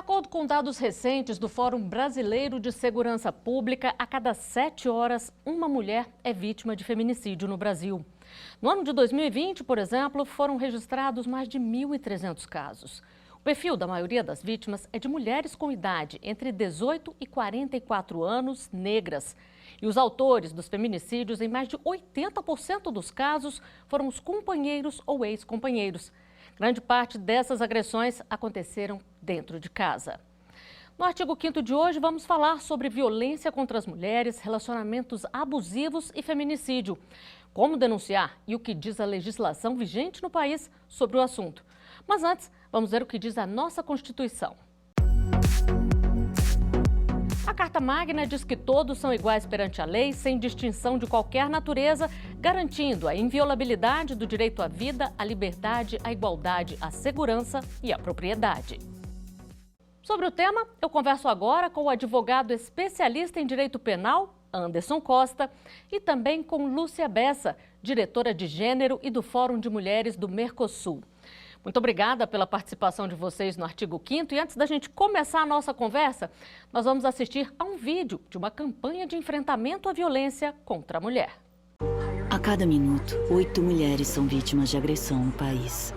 acordo com dados recentes do Fórum Brasileiro de Segurança Pública, a cada 7 horas, uma mulher é vítima de feminicídio no Brasil. No ano de 2020, por exemplo, foram registrados mais de 1.300 casos. O perfil da maioria das vítimas é de mulheres com idade entre 18 e 44 anos, negras. E os autores dos feminicídios, em mais de 80% dos casos, foram os companheiros ou ex-companheiros. Grande parte dessas agressões aconteceram dentro de casa. No artigo 5º de hoje, vamos falar sobre violência contra as mulheres, relacionamentos abusivos e feminicídio. Como denunciar e o que diz a legislação vigente no país sobre o assunto. Mas antes, vamos ver o que diz a nossa Constituição. A Carta Magna diz que todos são iguais perante a lei, sem distinção de qualquer natureza, garantindo a inviolabilidade do direito à vida, à liberdade, à igualdade, à segurança e à propriedade. Sobre o tema, eu converso agora com o advogado especialista em direito penal, Anderson Costa, e também com Lúcia Bessa, diretora de Gênero e do Fórum de Mulheres do Mercosul. Muito obrigada pela participação de vocês no artigo 5º. E antes da gente começar a nossa conversa, nós vamos assistir a um vídeo de uma campanha de enfrentamento à violência contra a mulher. A cada minuto, 8 mulheres são vítimas de agressão no país.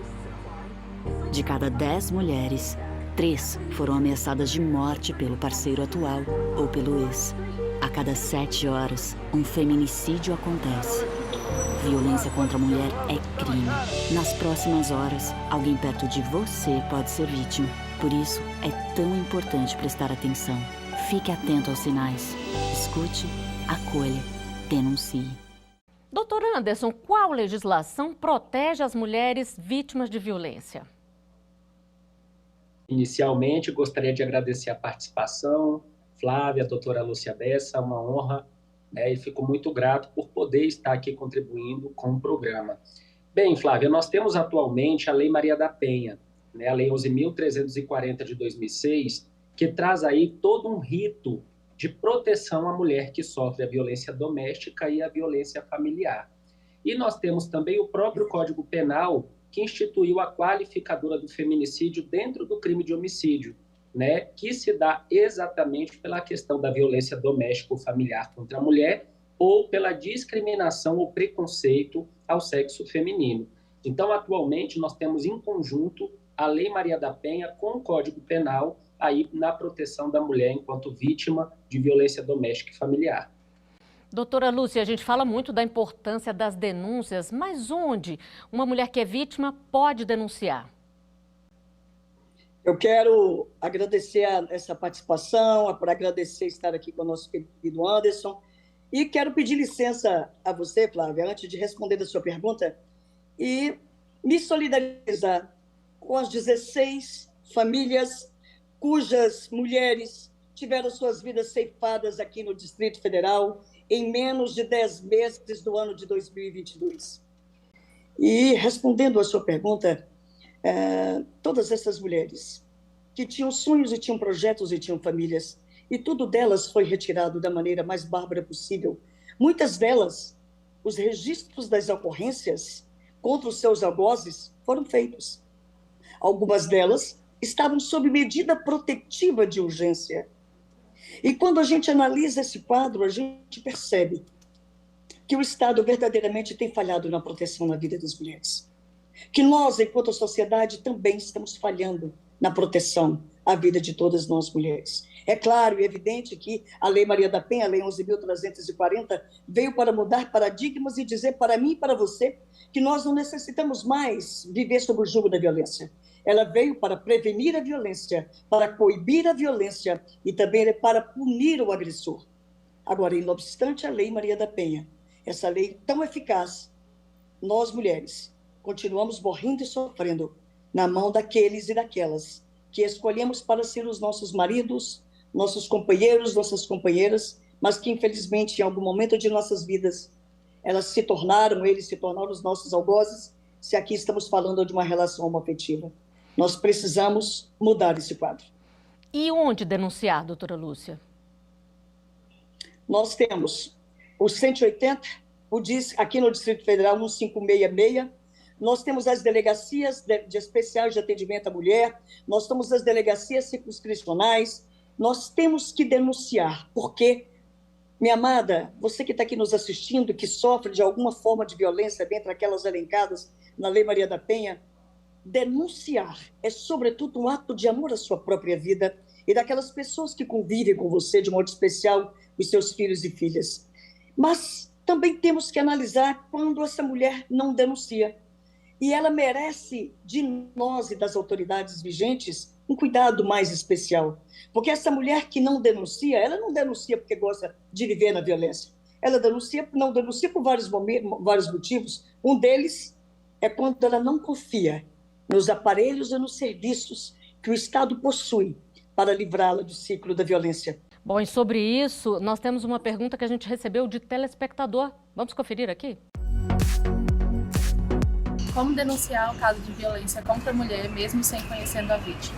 De cada 10 mulheres, 3 foram ameaçadas de morte pelo parceiro atual ou pelo ex. A cada 7 horas, um feminicídio acontece. Violência contra a mulher é crime. Nas próximas horas, alguém perto de você pode ser vítima. Por isso, é tão importante prestar atenção. Fique atento aos sinais. Escute, acolha, denuncie. Doutor Anderson, qual legislação protege as mulheres vítimas de violência? Inicialmente, gostaria de agradecer a participação, Flávia, a doutora Lúcia Bessa, uma honra, e fico muito grato por poder estar aqui contribuindo com o programa. Bem, Flávia, nós temos atualmente a Lei Maria da Penha, a Lei 11.340 de 2006, que traz aí todo um rito de proteção à mulher que sofre a violência doméstica e a violência familiar. E nós temos também o próprio Código Penal, que instituiu a qualificadora do feminicídio dentro do crime de homicídio, que se dá exatamente pela questão da violência doméstica ou familiar contra a mulher ou pela discriminação ou preconceito ao sexo feminino. Então, atualmente, nós temos em conjunto a Lei Maria da Penha com o Código Penal aí na proteção da mulher enquanto vítima de violência doméstica e familiar. Doutora Lúcia, a gente fala muito da importância das denúncias, mas onde uma mulher que é vítima pode denunciar? Eu quero agradecer essa participação, por agradecer estar aqui com o nosso querido Anderson, e quero pedir licença a você, Flávia, antes de responder a sua pergunta, e me solidarizar com as 16 famílias cujas mulheres tiveram suas vidas ceifadas aqui no Distrito Federal em menos de 10 meses do ano de 2022. E respondendo a sua pergunta, todas essas mulheres que tinham sonhos e tinham projetos e tinham famílias, e tudo delas foi retirado da maneira mais bárbara possível. Muitas delas, os registros das ocorrências contra os seus algozes foram feitos. Algumas delas estavam sob medida protetiva de urgência. E quando a gente analisa esse quadro, a gente percebe que o Estado verdadeiramente tem falhado na proteção na vida das mulheres. Que nós, enquanto sociedade, também estamos falhando na proteção à vida de todas nós mulheres. É claro e evidente que a Lei Maria da Penha, a Lei 11.340, veio para mudar paradigmas e dizer para mim e para você que nós não necessitamos mais viver sob o jugo da violência. Ela veio para prevenir a violência, para coibir a violência e também para punir o agressor. Agora, não obstante a Lei Maria da Penha, essa lei tão eficaz, nós mulheres continuamos morrendo e sofrendo na mão daqueles e daquelas que escolhemos para ser os nossos maridos, nossos companheiros, nossas companheiras, mas que infelizmente em algum momento de nossas vidas eles se tornaram os nossos algozes, se aqui estamos falando de uma relação homoafetiva. Nós precisamos mudar esse quadro. E onde denunciar, doutora Lúcia? Nós temos o 180, aqui no Distrito Federal, 1566, nós temos as delegacias de especiais de atendimento à mulher, nós temos as delegacias circunscricionais, nós temos que denunciar, porque, minha amada, você que está aqui nos assistindo, que sofre de alguma forma de violência dentre aquelas elencadas na Lei Maria da Penha, denunciar é, sobretudo, um ato de amor à sua própria vida e daquelas pessoas que convivem com você, de modo especial, os seus filhos e filhas. Mas também temos que analisar quando essa mulher não denuncia. E ela merece de nós e das autoridades vigentes um cuidado mais especial. Porque essa mulher que não denuncia, ela não denuncia porque gosta de viver na violência. Ela não denuncia por vários motivos. Um deles é quando ela não confia nos aparelhos e nos serviços que o Estado possui para livrá-la do ciclo da violência. Bom, e sobre isso, nós temos uma pergunta que a gente recebeu de telespectador. Vamos conferir aqui? Como denunciar o caso de violência contra a mulher, mesmo sem conhecendo a vítima?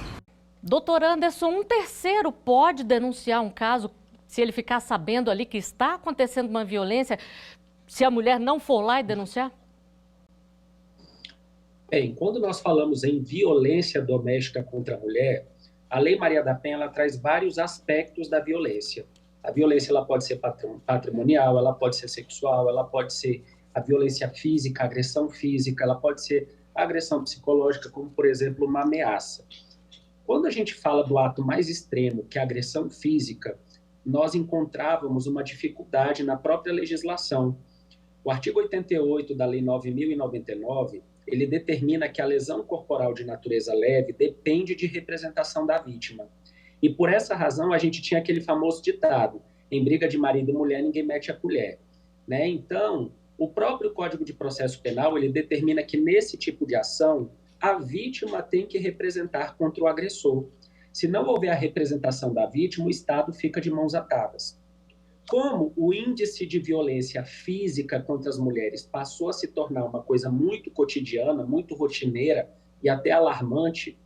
Doutor Anderson, um terceiro pode denunciar um caso se ele ficar sabendo ali que está acontecendo uma violência, se a mulher não for lá e denunciar? Bem, quando nós falamos em violência doméstica contra a mulher, a Lei Maria da Penha ela traz vários aspectos da violência. A violência ela pode ser patrimonial, ela pode ser sexual, ela pode ser a violência física, a agressão física, ela pode ser a agressão psicológica, como, por exemplo, uma ameaça. Quando a gente fala do ato mais extremo, que é a agressão física, nós encontrávamos uma dificuldade na própria legislação. O artigo 88 da Lei 9.099, ele determina que a lesão corporal de natureza leve depende de representação da vítima. E por essa razão a gente tinha aquele famoso ditado, em briga de marido e mulher ninguém mete a colher. Né? Então, o próprio Código de Processo Penal, ele determina que nesse tipo de ação, a vítima tem que representar contra o agressor. Se não houver a representação da vítima, o Estado fica de mãos atadas. Como o índice de violência física contra as mulheres passou a se tornar uma coisa muito cotidiana, muito rotineira e até alarmante,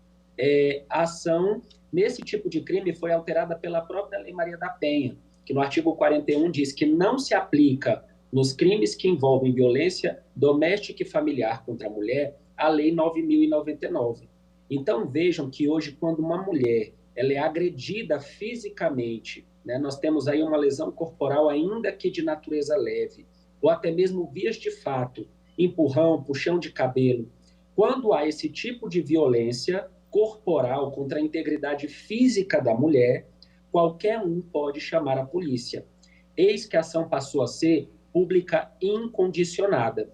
a ação nesse tipo de crime foi alterada pela própria Lei Maria da Penha, que no artigo 41 diz que não se aplica nos crimes que envolvem violência doméstica e familiar contra a mulher, a Lei 9.099. Então, vejam que hoje, quando uma mulher ela é agredida fisicamente, né, nós temos aí uma lesão corporal, ainda que de natureza leve, ou até mesmo vias de fato, empurrão, puxão de cabelo. Quando há esse tipo de violência corporal contra a integridade física da mulher, qualquer um pode chamar a polícia. Eis que a ação passou a ser pública incondicionada.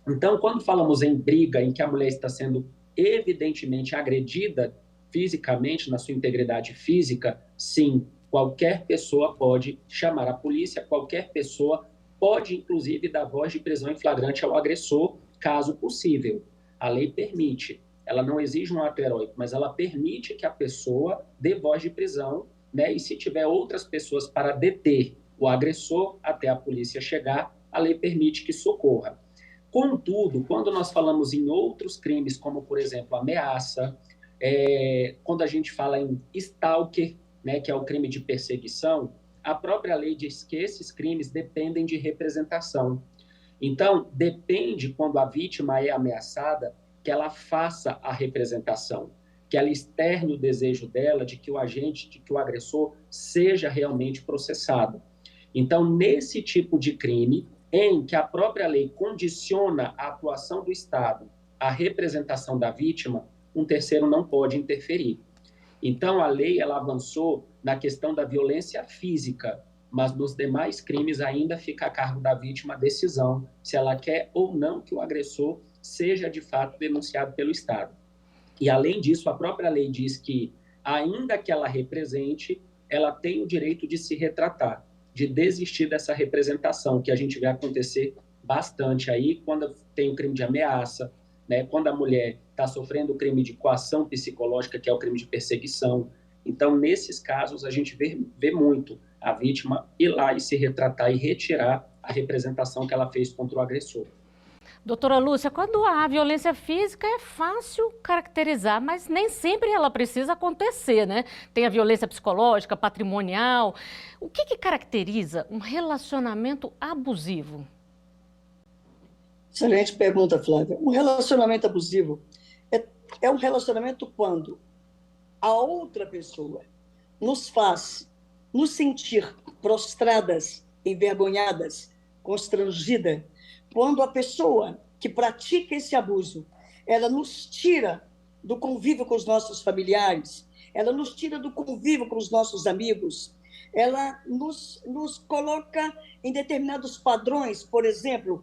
Então, quando falamos em briga, em que a mulher está sendo evidentemente agredida fisicamente, na sua integridade física, sim, qualquer pessoa pode chamar a polícia, qualquer pessoa pode, inclusive, dar voz de prisão em flagrante ao agressor, caso possível. A lei permite. Ela não exige um ato heróico, mas ela permite que a pessoa dê voz de prisão, né? E se tiver outras pessoas para deter o agressor até a polícia chegar, a lei permite que socorra. Contudo, quando nós falamos em outros crimes, como, por exemplo, ameaça, quando a gente fala em stalker, né, que é o crime de perseguição, a própria lei diz que esses crimes dependem de representação. Então, depende, quando a vítima é ameaçada, que ela faça a representação, que ela externe o desejo dela de que o agente, de que o agressor seja realmente processado. Então, nesse tipo de crime, em que a própria lei condiciona a atuação do Estado à representação da vítima, um terceiro não pode interferir. Então, a lei ela avançou na questão da violência física, mas nos demais crimes ainda fica a cargo da vítima a decisão se ela quer ou não que o agressor seja, de fato, denunciado pelo Estado. E, além disso, a própria lei diz que, ainda que ela represente, ela tem o direito de se retratar, de desistir dessa representação, que a gente vê acontecer bastante aí quando tem o crime de ameaça, né? Quando a mulher está sofrendo o crime de coação psicológica, que é o crime de perseguição. Então, nesses casos, a gente vê muito a vítima ir lá e se retratar e retirar a representação que ela fez contra o agressor. Doutora Lúcia, quando há violência física é fácil caracterizar, mas nem sempre ela precisa acontecer, né? Tem a violência psicológica, patrimonial. O que caracteriza um relacionamento abusivo? Excelente pergunta, Flávia. Um relacionamento abusivo é um relacionamento quando a outra pessoa nos faz nos sentir prostradas, envergonhadas, constrangida, quando a pessoa que pratica esse abuso, ela nos tira do convívio com os nossos familiares, ela nos tira do convívio com os nossos amigos, ela nos coloca em determinados padrões. Por exemplo,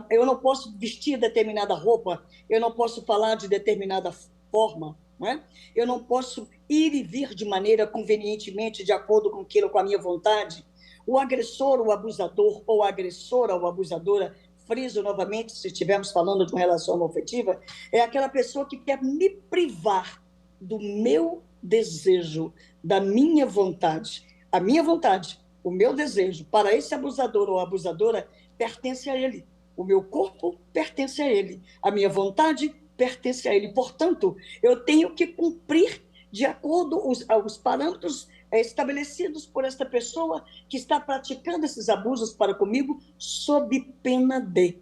eu não posso vestir determinada roupa, eu não posso falar de determinada forma, não é? Eu não posso ir e vir de maneira convenientemente, de acordo com aquilo, com a minha vontade. O agressor, o abusador, ou a agressora ou abusadora, friso novamente, se estivermos falando de uma relação afetiva, é aquela pessoa que quer me privar do meu desejo, da minha vontade. A minha vontade, o meu desejo para esse abusador ou abusadora pertence a ele. O meu corpo pertence a ele. A minha vontade pertence a ele. Portanto, eu tenho que cumprir de acordo aos parâmetros estabelecidos por esta pessoa que está praticando esses abusos para comigo, sob pena de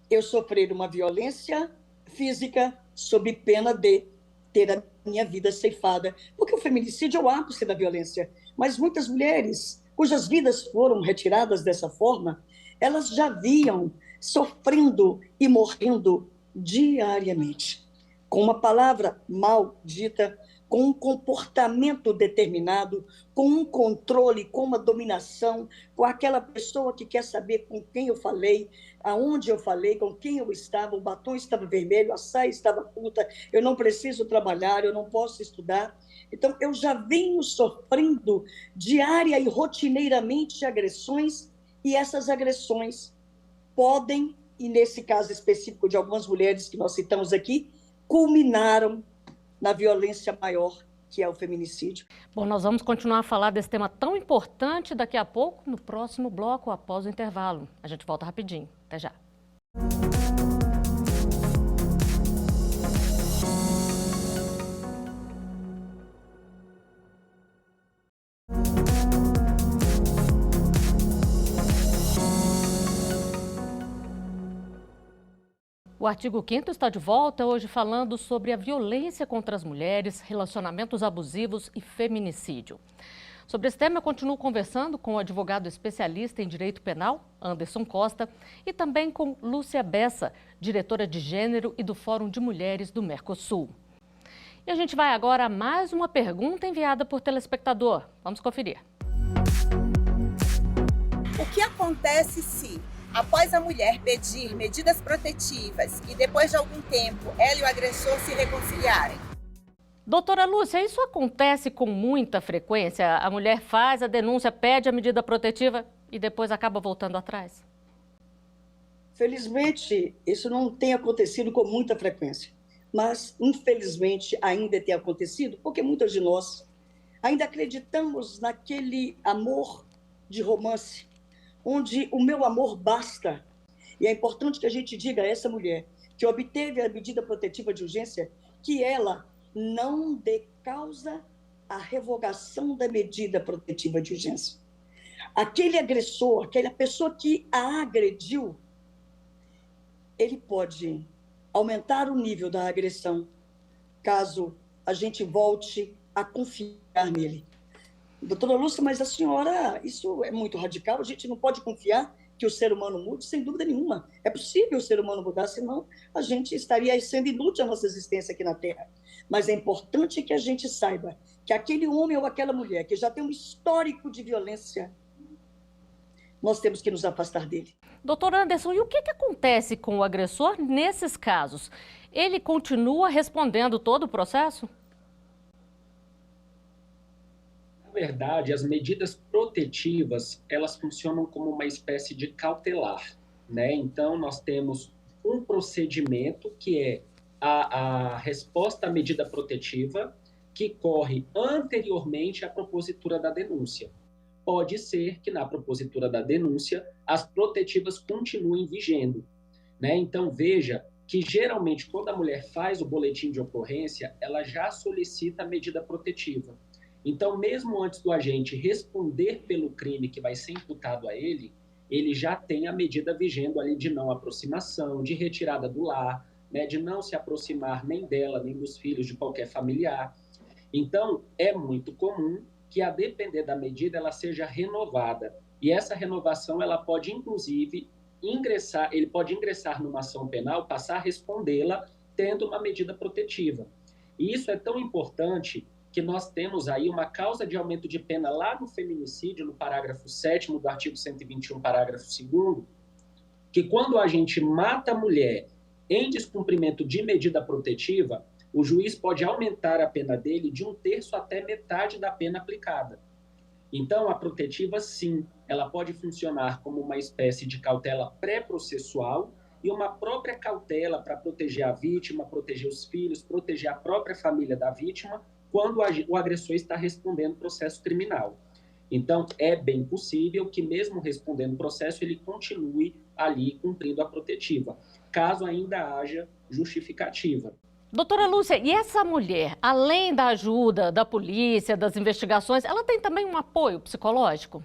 eu sofrer uma violência física, sob pena de ter a minha vida ceifada. Porque o feminicídio é o ápice da violência. Mas muitas mulheres cujas vidas foram retiradas dessa forma, elas já vinham sofrendo e morrendo diariamente, com uma palavra mal dita, com um comportamento determinado, com um controle, com uma dominação, com aquela pessoa que quer saber com quem eu falei, aonde eu falei, com quem eu estava, o batom estava vermelho, a saia estava curta, eu não preciso trabalhar, eu não posso estudar. Então, eu já venho sofrendo diária e rotineiramente agressões, e essas agressões podem, e nesse caso específico de algumas mulheres que nós citamos aqui, culminaram na violência maior, que é o feminicídio. Bom, nós vamos continuar a falar desse tema tão importante daqui a pouco, no próximo bloco, após o intervalo. A gente volta rapidinho. Até já. O artigo 5º está de volta, hoje falando sobre a violência contra as mulheres, relacionamentos abusivos e feminicídio. Sobre esse tema, eu continuo conversando com o advogado especialista em direito penal, Anderson Costa, e também com Lúcia Bessa, diretora de gênero e do Fórum de Mulheres do Mercosul. E a gente vai agora a mais uma pergunta enviada por telespectador. Vamos conferir. O que acontece se, após a mulher pedir medidas protetivas e depois de algum tempo ela e o agressor se reconciliarem? Doutora Lúcia, isso acontece com muita frequência? A mulher faz a denúncia, pede a medida protetiva e depois acaba voltando atrás? Felizmente, isso não tem acontecido com muita frequência, mas infelizmente ainda tem acontecido, porque muitas de nós ainda acreditamos naquele amor de romance, onde o meu amor basta. E é importante que a gente diga a essa mulher que obteve a medida protetiva de urgência que ela não dê causa à revogação da medida protetiva de urgência. Aquele agressor, aquela pessoa que a agrediu, ele pode aumentar o nível da agressão caso a gente volte a confiar nele. Doutora Lúcia, mas a senhora, isso é muito radical, a gente não pode confiar que o ser humano mude, sem dúvida nenhuma. É possível o ser humano mudar, senão a gente estaria sendo inútil a nossa existência aqui na Terra. Mas é importante que a gente saiba que aquele homem ou aquela mulher que já tem um histórico de violência, nós temos que nos afastar dele. Doutor Anderson, e o que acontece com o agressor nesses casos? Ele continua respondendo todo o processo? Na verdade, as medidas protetivas, elas funcionam como uma espécie de cautelar, né? Então, nós temos um procedimento que é a resposta à medida protetiva, que corre anteriormente à propositura da denúncia. Pode ser que na propositura da denúncia as protetivas continuem vigendo, né? Então, veja que geralmente quando a mulher faz o boletim de ocorrência, ela já solicita a medida protetiva. Então, mesmo antes do agente responder pelo crime que vai ser imputado a ele, ele já tem a medida vigendo ali de não aproximação, de retirada do lar, né, de não se aproximar nem dela, nem dos filhos de qualquer familiar. Então, é muito comum que, a depender da medida, ela seja renovada. E essa renovação, ela pode, inclusive, ele pode ingressar numa ação penal, passar a respondê-la, tendo uma medida protetiva. E isso é tão importante que nós temos aí uma causa de aumento de pena lá no feminicídio, no parágrafo 7º do artigo 121, parágrafo 2º, que quando a gente mata a mulher em descumprimento de medida protetiva, o juiz pode aumentar a pena dele de 1/3 até metade da pena aplicada. Então, a protetiva, sim, ela pode funcionar como uma espécie de cautela pré-processual e uma própria cautela para proteger a vítima, proteger os filhos, proteger a própria família da vítima, quando o agressor está respondendo processo criminal. Então, é bem possível que, mesmo respondendo o processo, ele continue ali cumprindo a protetiva, caso ainda haja justificativa. Doutora Lúcia, e essa mulher, além da ajuda da polícia, das investigações, ela tem também um apoio psicológico?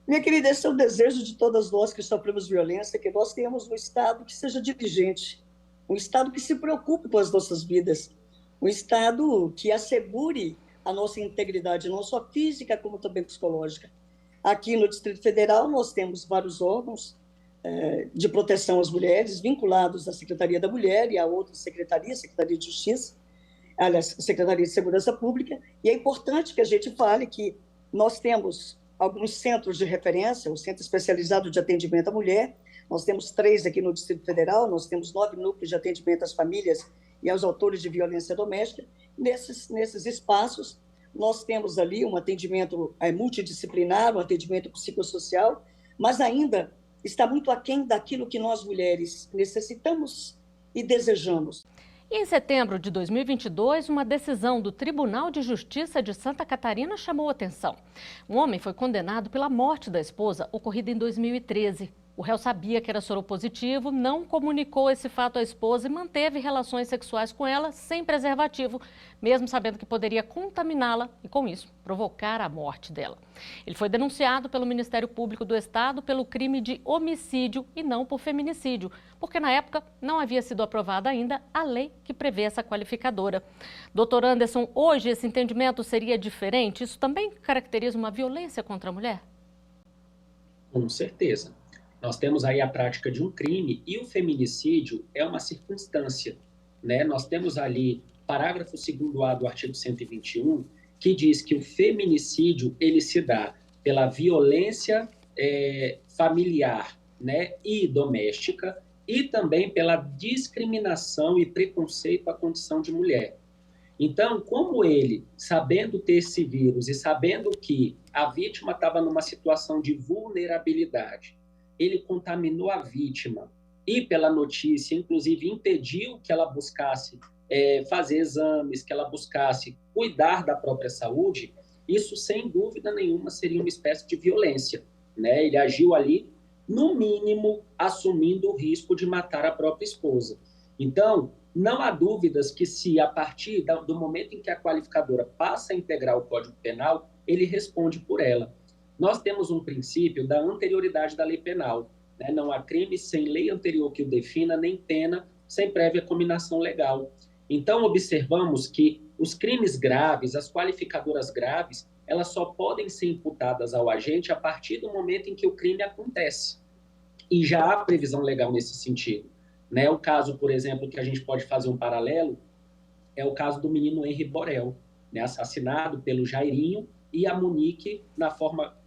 Minha querida, esse é o desejo de todas nós que sofremos violência, que nós tenhamos um Estado que seja diligente, um Estado que se preocupe com as nossas vidas, um Estado que assegure a nossa integridade, não só física, como também psicológica. Aqui no Distrito Federal, nós temos vários órgãos de proteção às mulheres, vinculados à Secretaria da Mulher e a outras secretarias, Secretaria de Justiça, aliás, Secretaria de Segurança Pública, e é importante que a gente fale que nós temos alguns centros de referência, o Centro Especializado de Atendimento à Mulher, nós temos 3 aqui no Distrito Federal, nós temos 9 núcleos de atendimento às famílias e aos autores de violência doméstica. Nesses espaços, nós temos ali um atendimento multidisciplinar, um atendimento psicossocial, mas ainda está muito aquém daquilo que nós mulheres necessitamos e desejamos. E em setembro de 2022, uma decisão do Tribunal de Justiça de Santa Catarina chamou atenção. Um homem foi condenado pela morte da esposa, ocorrida em 2013. O réu sabia que era soropositivo, não comunicou esse fato à esposa e manteve relações sexuais com ela sem preservativo, mesmo sabendo que poderia contaminá-la e, com isso, provocar a morte dela. Ele foi denunciado pelo Ministério Público do Estado pelo crime de homicídio e não por feminicídio, porque na época não havia sido aprovada ainda a lei que prevê essa qualificadora. Doutor Anderson, hoje esse entendimento seria diferente? Isso também caracteriza uma violência contra a mulher? Com certeza. Nós temos aí a prática de um crime e o feminicídio é uma circunstância, né? Nós temos ali parágrafo 2º-A do artigo 121, que diz que o feminicídio ele se dá pela violência familiar, né, e doméstica e também pela discriminação e preconceito à condição de mulher. Então, como ele, sabendo ter esse vírus e sabendo que a vítima estava numa situação de vulnerabilidade, ele contaminou a vítima e, pela notícia, inclusive impediu que ela buscasse fazer exames, que ela buscasse cuidar da própria saúde, isso, sem dúvida nenhuma, seria uma espécie de violência, né? Ele agiu ali, no mínimo, assumindo o risco de matar a própria esposa. Então, não há dúvidas que se, a partir do momento em que a qualificadora passa a integrar o Código Penal, ele responde por ela. Nós temos um princípio da anterioridade da lei penal, né? Não há crime sem lei anterior que o defina, nem pena sem prévia cominação legal. Então, observamos que os crimes graves, as qualificadoras graves, elas só podem ser imputadas ao agente a partir do momento em que o crime acontece. E já há previsão legal nesse sentido, né? O caso, por exemplo, que a gente pode fazer um paralelo, é o caso do menino Henri Borel, né? Assassinado pelo Jairinho, e a Monique, na forma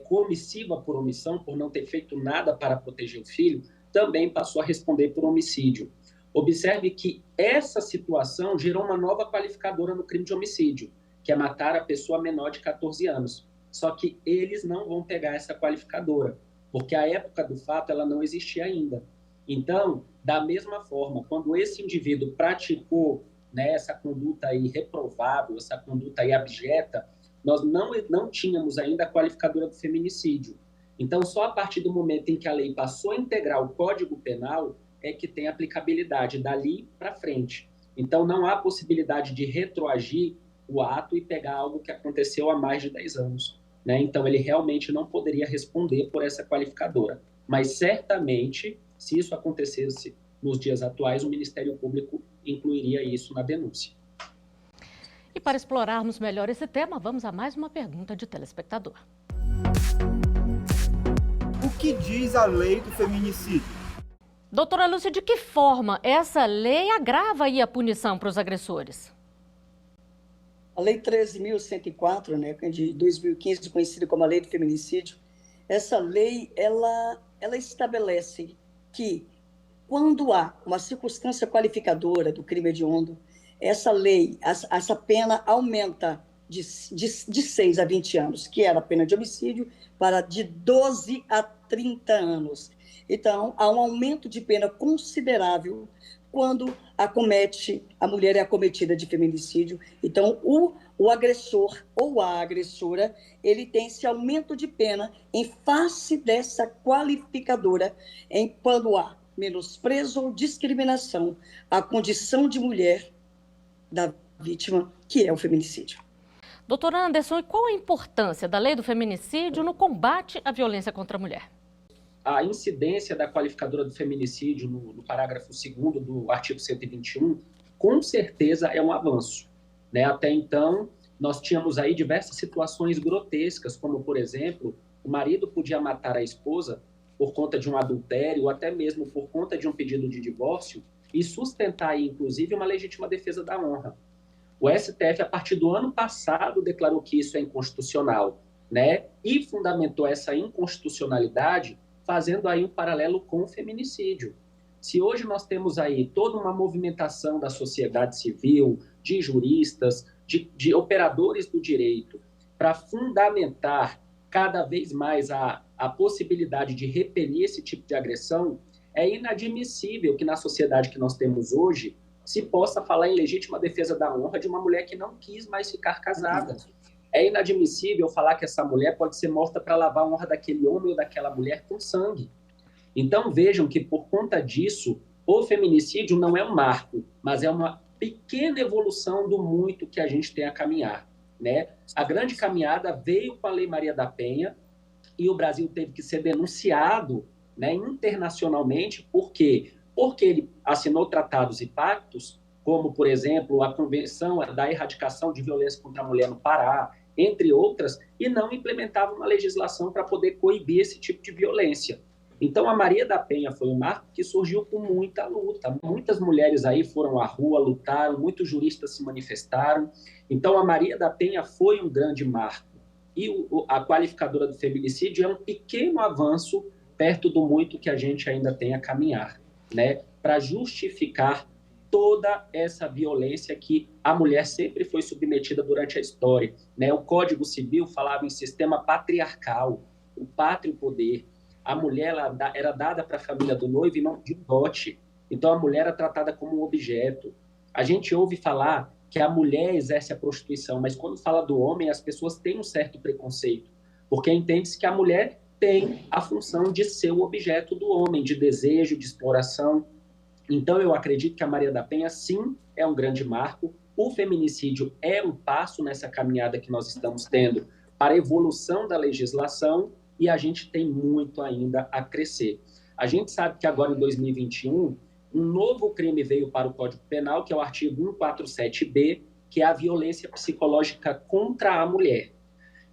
comissiva por omissão, por não ter feito nada para proteger o filho, também passou a responder por homicídio. Observe que essa situação gerou uma nova qualificadora no crime de homicídio, que é matar a pessoa menor de 14 anos. Só que eles não vão pegar essa qualificadora, porque a época do fato ela não existia ainda. Então, da mesma forma, quando esse indivíduo praticou, né, essa conduta aí reprovável, essa conduta aí abjeta, nós não tínhamos ainda a qualificadora do feminicídio. Então, só a partir do momento em que a lei passou a integrar o Código Penal é que tem aplicabilidade dali para frente. Então, não há possibilidade de retroagir o ato e pegar algo que aconteceu há mais de 10 anos. né? Então, ele realmente não poderia responder por essa qualificadora. Mas, certamente, se isso acontecesse nos dias atuais, o Ministério Público incluiria isso na denúncia. E para explorarmos melhor esse tema, vamos a mais uma pergunta de telespectador. O que diz a lei do feminicídio? Doutora Lúcia, de que forma essa lei agrava aí a punição para os agressores? A Lei 13.104, né, de 2015, conhecida como a Lei do Feminicídio, essa lei, ela estabelece que, quando há uma circunstância qualificadora do crime hediondo, essa lei, essa pena aumenta de 6 a 20 anos, que era a pena de homicídio, para de 12 a 30 anos. Então, há um aumento de pena considerável quando a mulher é acometida de feminicídio. Então, o agressor ou a agressora, ele tem esse aumento de pena em face dessa qualificadora, quando há menosprezo ou discriminação à condição de mulher da vítima, que é o feminicídio. Doutor Anderson, e qual a importância da lei do feminicídio no combate à violência contra a mulher? A incidência da qualificadora do feminicídio no parágrafo 2º do artigo 121, com certeza é um avanço, né? Até então, nós tínhamos aí diversas situações grotescas, como, por exemplo, o marido podia matar a esposa por conta de um adultério ou até mesmo por conta de um pedido de divórcio e sustentar aí, inclusive, uma legítima defesa da honra. O STF, a partir do ano passado, declarou que isso é inconstitucional, né? E fundamentou essa inconstitucionalidade fazendo aí um paralelo com o feminicídio. Se hoje nós temos aí toda uma movimentação da sociedade civil, de juristas, de operadores do direito, para fundamentar cada vez mais a possibilidade de repelir esse tipo de agressão, é inadmissível que na sociedade que nós temos hoje se possa falar em legítima defesa da honra de uma mulher que não quis mais ficar casada. É inadmissível falar que essa mulher pode ser morta para lavar a honra daquele homem ou daquela mulher com sangue. Então vejam que por conta disso, o feminicídio não é um marco, mas é uma pequena evolução do muito que a gente tem a caminhar, né? A grande caminhada veio com a Lei Maria da Penha e o Brasil teve que ser denunciado, né, internacionalmente. Por quê? Porque ele assinou tratados e pactos, como, por exemplo, a Convenção da Erradicação de Violência contra a Mulher no Pará, entre outras, e não implementava uma legislação para poder coibir esse tipo de violência. Então, a Maria da Penha foi um marco que surgiu com muita luta. Muitas mulheres aí foram à rua, lutaram, muitos juristas se manifestaram. Então, a Maria da Penha foi um grande marco. E a qualificadora do feminicídio é um pequeno avanço perto do muito que a gente ainda tem a caminhar, né, para justificar toda essa violência que a mulher sempre foi submetida durante a história, né? O Código Civil falava em sistema patriarcal, o pátrio poder. A mulher era dada para a família do noivo e não de dote. Então, a mulher era tratada como um objeto. A gente ouve falar que a mulher exerce a prostituição, mas quando fala do homem, as pessoas têm um certo preconceito, porque entende-se que a mulher tem a função de ser o objeto do homem, de desejo, de exploração. Então, eu acredito que a Maria da Penha, sim, é um grande marco. O feminicídio é um passo nessa caminhada que nós estamos tendo para a evolução da legislação e a gente tem muito ainda a crescer. A gente sabe que agora, em 2021, um novo crime veio para o Código Penal, que é o artigo 147B, que é a violência psicológica contra a mulher.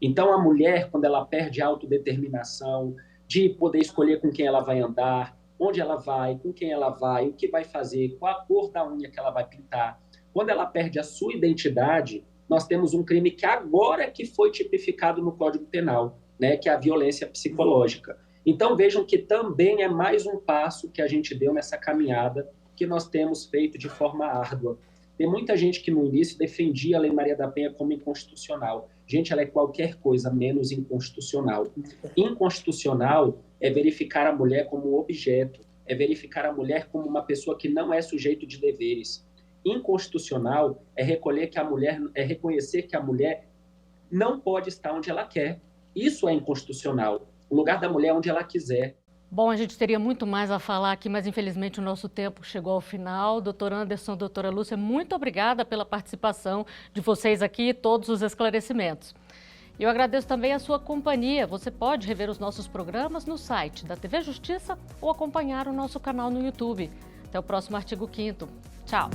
Então, a mulher, quando ela perde a autodeterminação de poder escolher com quem ela vai andar, onde ela vai, com quem ela vai, o que vai fazer, qual a cor da unha que ela vai pintar. Quando ela perde a sua identidade, nós temos um crime que agora que foi tipificado no Código Penal, né, que é a violência psicológica. Então, vejam que também é mais um passo que a gente deu nessa caminhada que nós temos feito de forma árdua. Tem muita gente que no início defendia a Lei Maria da Penha como inconstitucional. Gente, ela é qualquer coisa menos inconstitucional. Inconstitucional é verificar a mulher como objeto, é verificar a mulher como uma pessoa que não é sujeito de deveres. Inconstitucional é reconhecer que a mulher não pode estar onde ela quer. Isso é inconstitucional. O lugar da mulher é onde ela quiser. Bom, a gente teria muito mais a falar aqui, mas infelizmente o nosso tempo chegou ao final. Doutor Anderson, doutora Lúcia, muito obrigada pela participação de vocês aqui e todos os esclarecimentos. Eu agradeço também a sua companhia. Você pode rever os nossos programas no site da TV Justiça ou acompanhar o nosso canal no YouTube. Até o próximo Artigo 5º. Tchau!